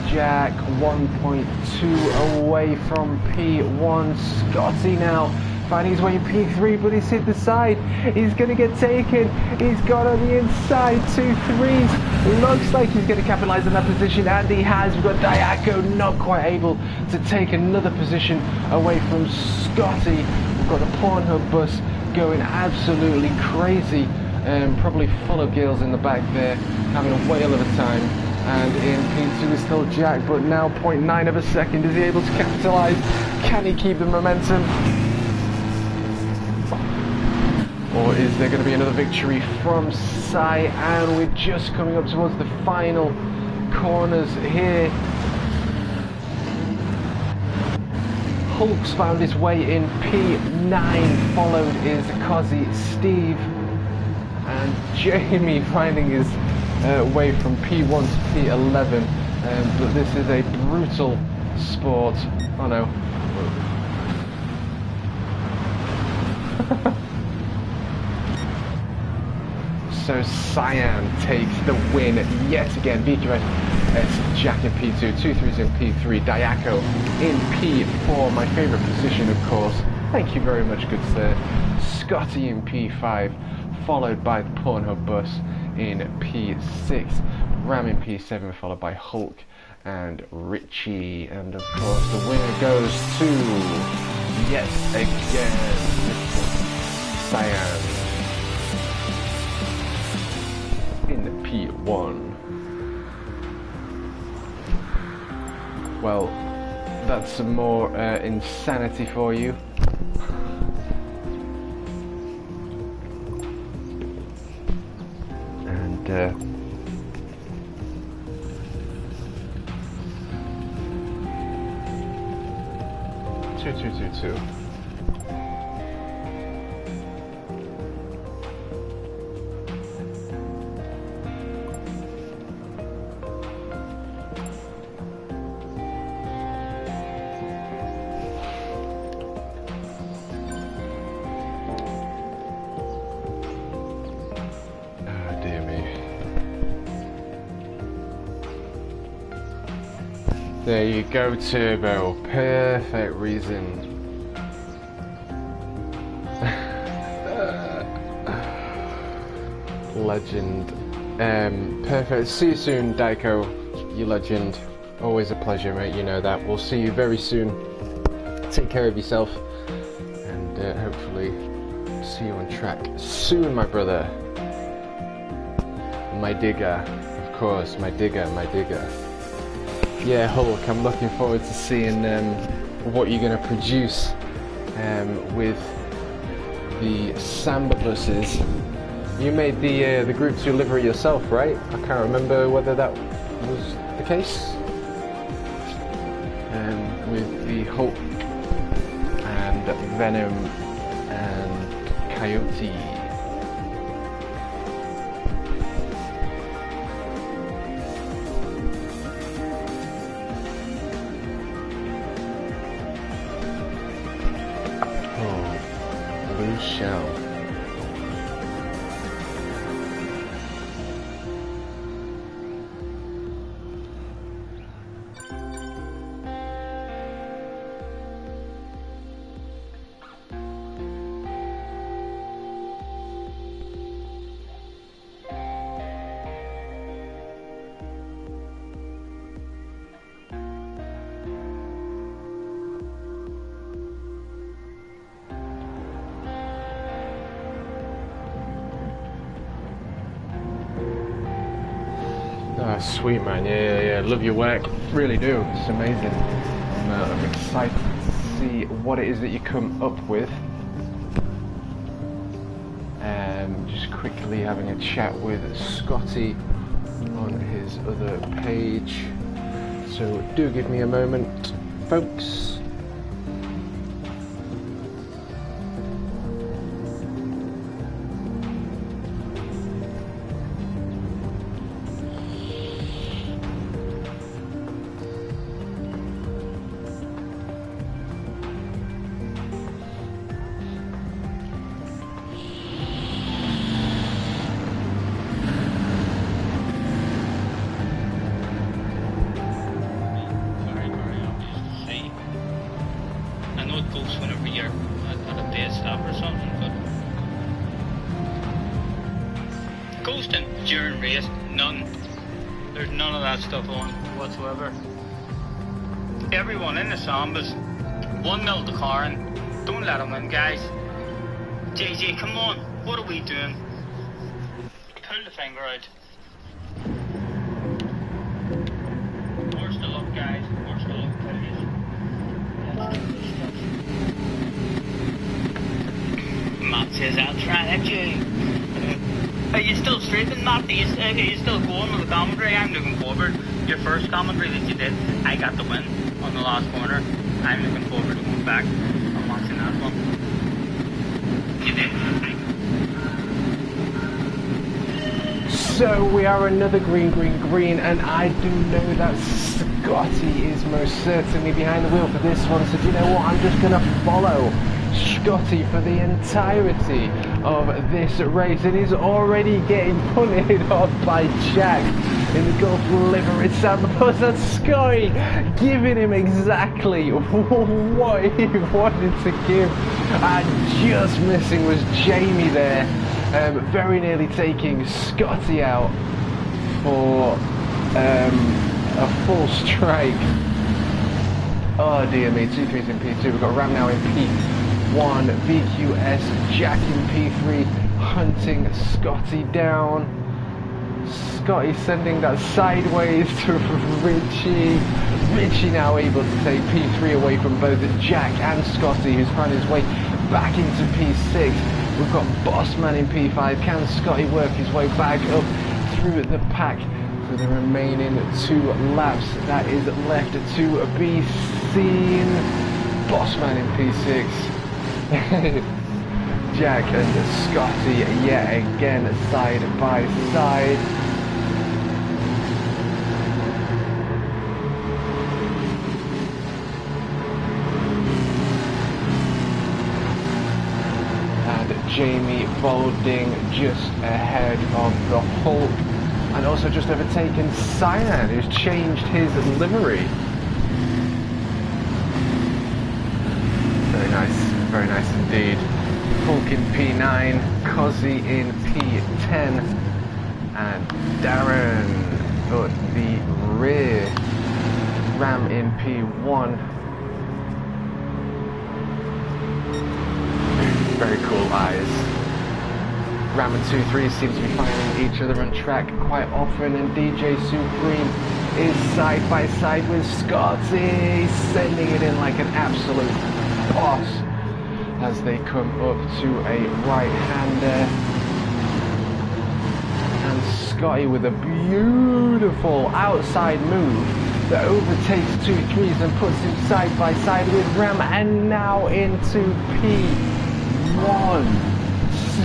Jack 1.2 away from P1. Scotty now finding his way in P3, but he's hit the side. He's going to get taken. He's got on the inside 2-3s. Looks like he's going to capitalize on that position, and he has. We've got Diaco not quite able to take another position away from Scotty. We've got the Pornhub bus going absolutely crazy, probably full of girls in the back there, having a whale of a time. And in P2 is still Jack, but now 0.9 of a second. Is he able to capitalise? Can he keep the momentum? Or is there going to be another victory from Cyan? We're just coming up towards the final corners here. Hulk's found his way in P9, followed is Cozzy Steve. And Jamie finding his way from P1 to P11, but this is a brutal sport. Oh no. So Cyan takes the win yet again. VQS Jack in P2, 2-3s in P3, Diaco in P4, my favourite position of course. Thank you very much, good sir. Scotty in P5, followed by the Pornhub bus in P6, Ram in P7, followed by Hulk and Richie, and of course the winner goes to, yet again, Cyan in P1. Well, that's some more insanity for you. And 2-2-2-2. There you go, Turbo. Perfect reason. Legend. Perfect. See you soon, Daiko. You legend. Always a pleasure, mate. You know that. We'll see you very soon. Take care of yourself. And hopefully see you on track soon, my brother. My digger. Of course, my digger, my digger. Yeah, Hulk, I'm looking forward to seeing what you're going to produce with the Samba buses. You made the Group 2 livery yourself, right? I can't remember whether that was the case. With the Hulk and Venom and Coyote. Oh, blue shell. Oh, sweet man, yeah, love your work, really do, it's amazing. I'm excited to see what it is that you come up with. Just quickly having a chat with Scotty on his other page, so do give me a moment, folks. Whenever you're at a base stop or something, but ghosting during race, there's none of that stuff on whatsoever. Everyone in the Sambas, 1-0 to Karen, don't let them win, guys. JJ, come on, what are we doing? Pull the finger out. Worst of luck, guys, worst of luck, please. Matt says, I'll try that, Jay. Are you still straightened, Matt? Are you still going with the commentary? I'm looking forward. Your first commentary that you did, I got the win on the last corner. I'm looking forward to going back and watching that one. You did. So we are another green, and I do know that Scotty is most certainly behind the wheel for this one, so do you know what, I'm just going to follow Scotty for the entirety of this race, and he's already getting punted off by Jack in the Gulf livery Samba. Plus that's Scotty giving him exactly what he wanted to give, and just missing was Jamie there. Very nearly taking Scotty out for a full strike. Oh dear me, 2-3's in P2, we've got Ram now in P1, VQS, Jack in P3, hunting Scotty down. Scotty sending that sideways to Richie. Richie now able to take P3 away from both Jack and Scotty, who's found his way back into P6. We've got Bossman in P5. Can Scotty work his way back up through the pack for the remaining 2 laps that is left to be seen? Bossman in P6. Jack and Scotty yet again side by side. Jamie folding just ahead of the Hulk, and also just overtaken Cyan, who's changed his livery. Very nice indeed. Hulk in P9, Cozzy in P10, and Darren at the rear. Ram in P1. Very cool eyes. Ram and 2-3 seem to be finding each other on track quite often, and DJ Supreme is side by side with Scotty, sending it in like an absolute boss as they come up to a right-hander. Scotty with a beautiful outside move that overtakes 2-3s and puts him side by side with Ram, and now into P1.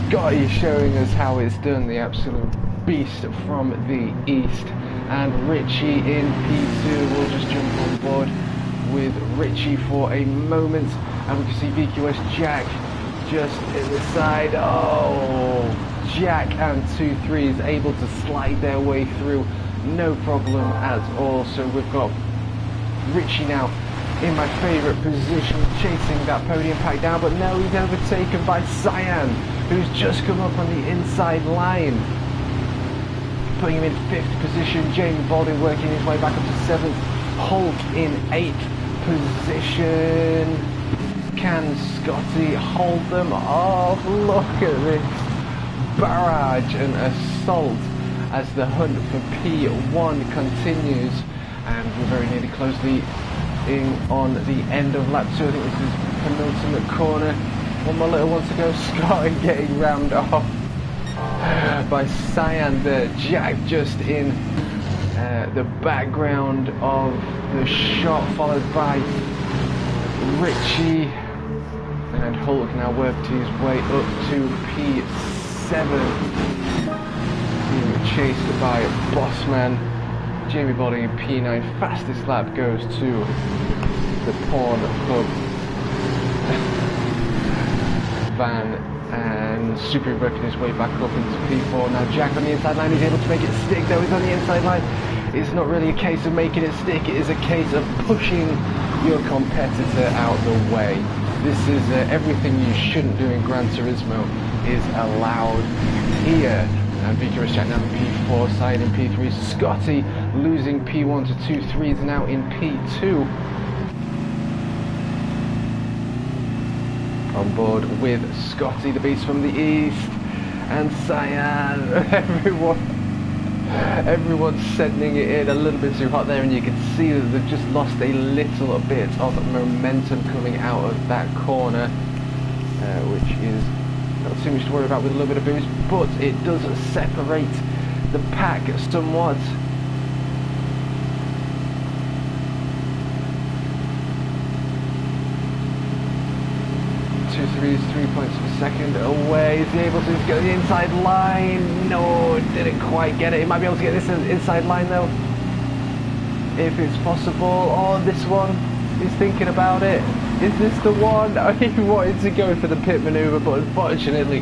Scotty showing us how it's done, the absolute beast from the east. And Richie in P2 will just jump on board with Richie for a moment, and we can see VQS Jack just in the side. Oh, Jack and 2-3s able to slide their way through, no problem at all. So we've got Richie now in my favourite position, chasing that podium pack down, but now he's overtaken by Cyan, who's just come up on the inside line, putting him in 5th position. Jamie Baldwin working his way back up to 7th. Hulk in 8th position. Can Scotty hold them off? Look at this barrage and assault as the hunt for P1 continues, and we're very nearly closely in on the end of lap 2. I think this is penultimate corner. One more little one to go. Scotty getting rammed off by Cyan there. Jack just in the background of the shot, followed by Richie, and Hulk now worked his way up to P7, being chased by Bossman. Jamie Baldwin in P9. Fastest lap goes to the Pawn Hub van, and Super working his way back up into P4. Now Jack on the inside line is able to make it stick, though he's on the inside line. It's not really a case of making it stick, it is a case of pushing your competitor out the way. This is everything you shouldn't do in Gran Turismo is allowed here. And VQS Jack now in P4, side in P3. Scotty losing P1 to 2-3s, now in P2. On board with Scotty, the beast from the east, and Cyan. Everyone's sending it in a little bit too hot there, and you can see that they've just lost a little bit of momentum coming out of that corner, which is not too much to worry about with a little bit of boost, but it does separate the pack somewhat. Threes, 3 points per second away. Is he able to get the inside line? No, didn't quite get it. He might be able to get this inside line though, if it's possible. Oh, this one, he's thinking about it. Is this the one? He wanted to go for the pit maneuver, but unfortunately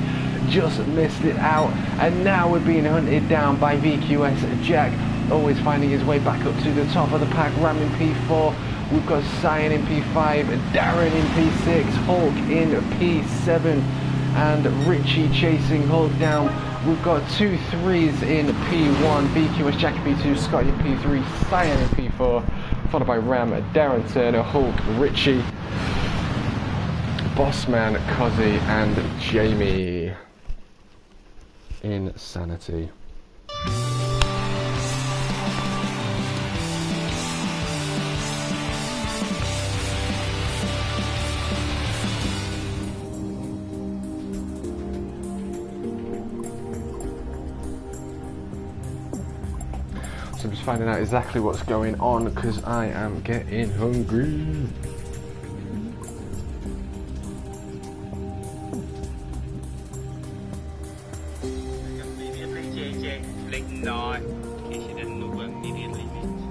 just missed it out. And now we're being hunted down by VQS Jack, always finding his way back up to the top of the pack. Ram in P4. We've got Cyan in P5, Darren in P6, Hulk in P7, and Richie chasing Hulk down. We've got 2-3s in P1, VQS Jack in P2, Scott in P3, Cyan in P4, followed by Ram, Darren Turner, Hulk, Richie, Bossman, Cozzy, and Jamie. Insanity. So I'm just finding out exactly what's going on because I am getting hungry. Immediately, JJ, like now, in case you didn't know what immediately means.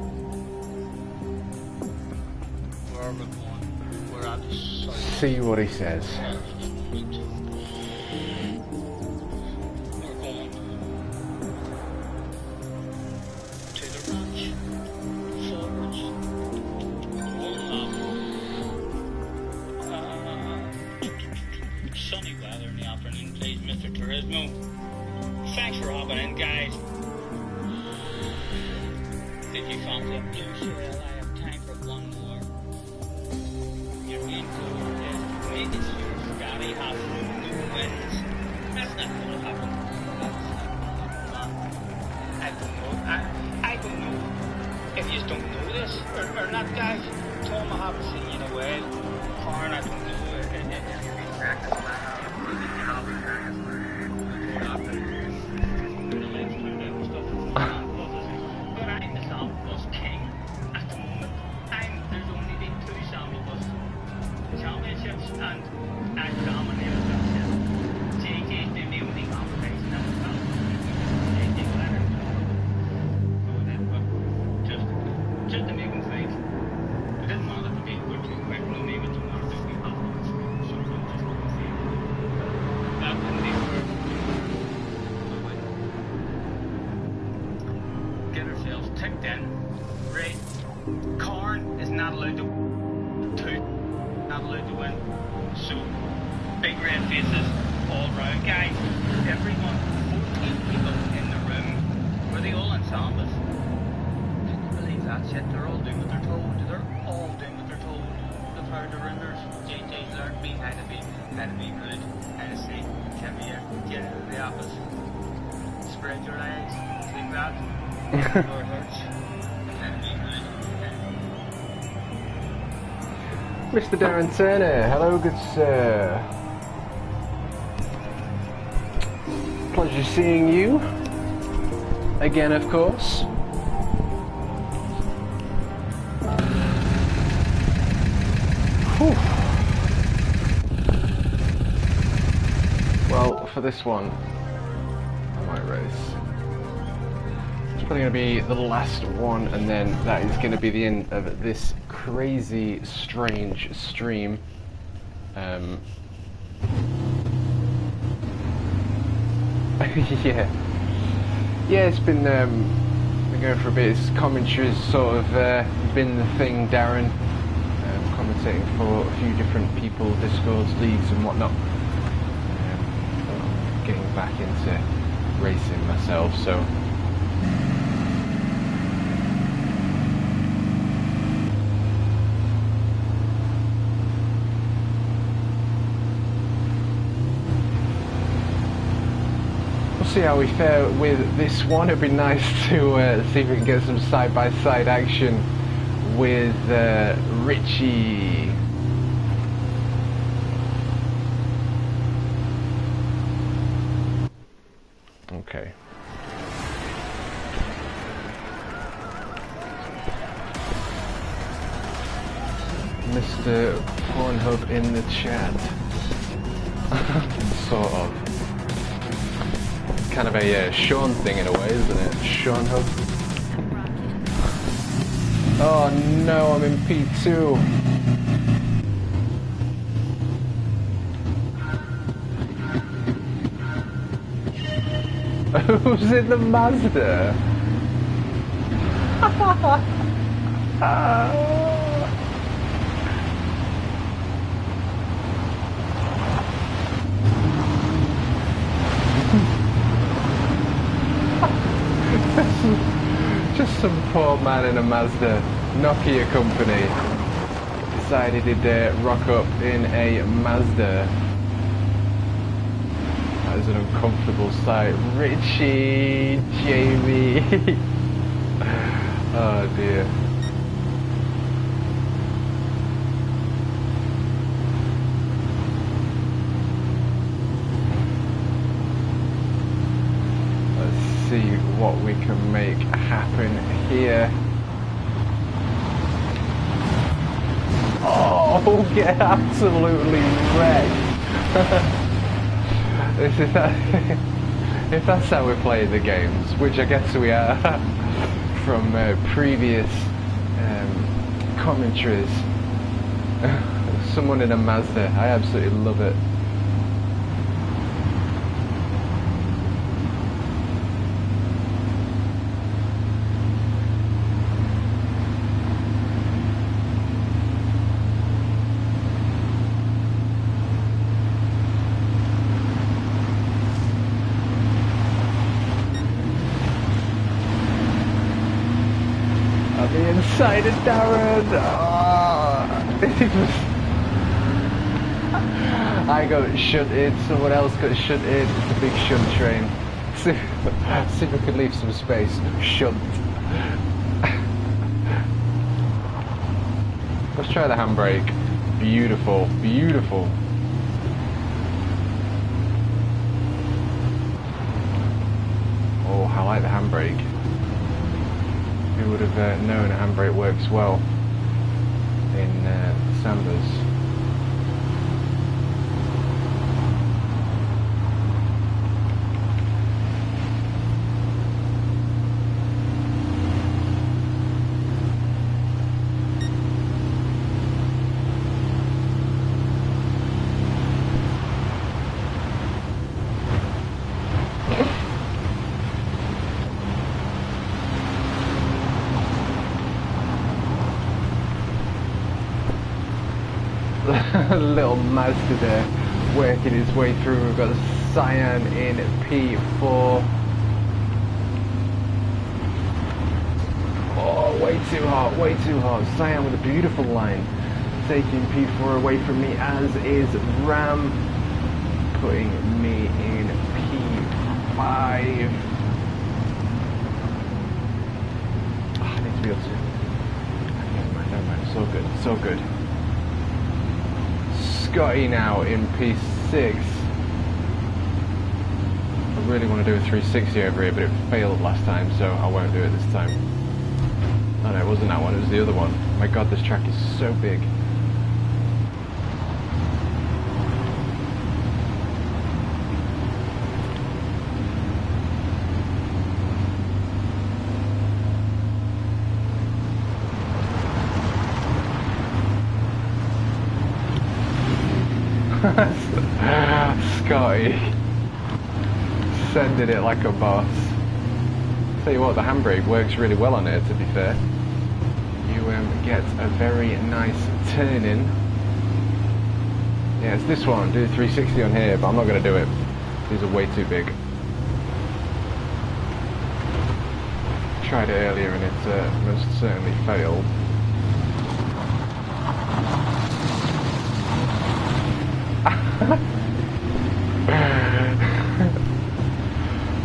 Where are we going? We're at the south. See what he says. Sunny weather in the afternoon, please, Mr. Turismo. Thanks for hopping in, guys. Did you fancy a blue shell? I have time for one more. Your main goal is to make it sure Scotty has no wins. That's not going to happen. I don't know. I don't know if you don't know this or not, guys. Tom, I haven't seen you in a while. Karen, I don't know if you've practiced. Karn is not allowed to win. So big red faces all round, guys. Everyone, 14 people in the room. Were they all in Sambas? Can you believe that shit? They're all doing what they're told. They're all doing what they're told. They've heard the rumors. JJ's learned me how to be rude, how to say, come here, get out of the office. Spread your legs, think that. Your hurts. How to be rude. Mr. Darren Turner, hello, good sir. Pleasure seeing you again, of course. Whew. Well, for this one, I might race. It's probably going to be the last one, and then that is going to be the end of this crazy, strange stream. Yeah, it's been going for a bit. It's commentary's sort of been the thing, Darren. Commentating for a few different people, Discords, leagues and whatnot. Getting back into racing myself, so we'll see how we fare with this one. It'd be nice to see if we can get some side-by-side action with Richie. Okay. Mr. Pornhub in the chat. Sort of. It's kind of a Sean thing in a way, isn't it? Sean Hub. Oh no, I'm in P2. Who's in the Mazda? Just some poor man in a Mazda. Nokia company decided he'd rock up in a Mazda. That is an uncomfortable sight. Richie, Jamie. Oh dear. Let's see what we can make happen here. Oh, get absolutely wrecked. If that's how we're playing the games, which I guess we are from previous commentaries. Someone in a Mazda, I absolutely love it. Inside of Darren. Oh, I got shunted, someone else got shunted. It's a big shunt train. See if we can leave some space. Shunt. Let's try the handbrake. Beautiful, beautiful. Oh, I like the handbrake. Who would have known a handbrake works well in Sambas? little Mazda there, working his way through. We've got Cyan in P4. Oh, way too hot, way too hot. Cyan with a beautiful line, taking P4 away from me, as is Ram, putting me in P5. Oh, I need to be able to... Never mind, so good, so good. Scotty now in P6. I really want to do a 360 over here, but it failed last time, so I won't do it this time. Oh no, it wasn't that one, it was the other one. My god, this track is so big. Scotty sending it like a boss. Tell you what, the handbrake works really well on it, to be fair. You get a very nice turn in. Yeah, it's this one. Do 360 on here, but I'm not going to do it. These are way too big. Tried it earlier and it most certainly failed.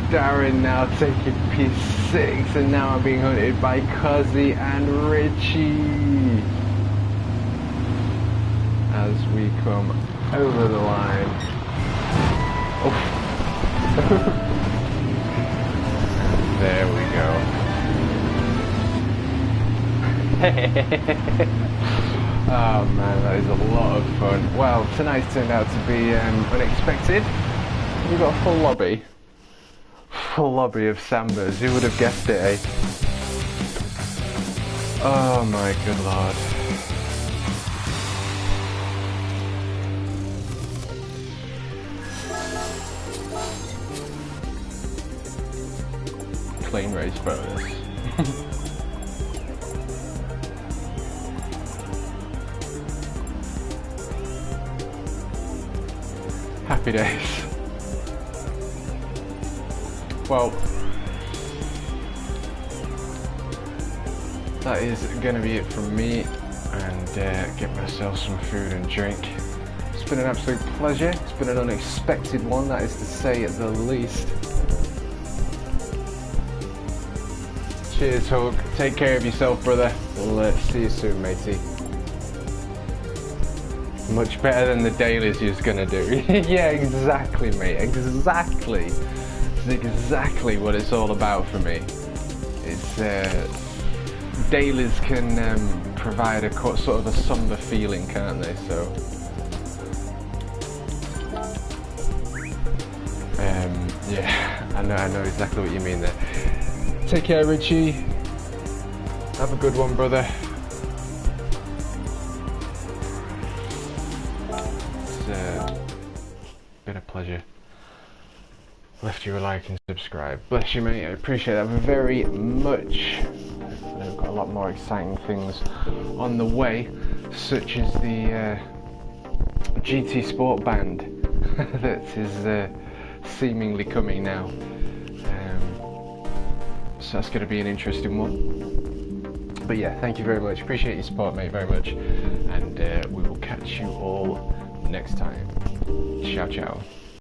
Darren now taking P6, and now I'm being hunted by Cozzy and Richie as we come over the line. Oh. There we go. Oh man, that is a lot of fun. Well, tonight's turned out to be unexpected. We've got a full lobby. Full lobby of Sambas. Who would have guessed it, eh? Oh my good lord. Clean race bonus. Happy days. Well, that is going to be it from me, and get myself some food and drink. It's been an absolute pleasure. It's been an unexpected one, that is to say at the least. Cheers, Hulk. Take care of yourself, brother. We'll see you soon, matey. Much better than the dailies you're gonna do. Yeah, exactly, mate. Exactly. It's exactly what it's all about for me. It's dailies can provide a sort of a somber feeling, can't they? So yeah, I know exactly what you mean there. Take care, Richie. Have a good one, brother. Been a pleasure. Left you a like and subscribe. Bless you, mate. I appreciate that very much. I've got a lot more exciting things on the way, such as the GT Sport Band that is seemingly coming now. So that's going to be an interesting one. But yeah, thank you very much. Appreciate your support, mate, very much. And we will catch you all next time. Ciao, ciao.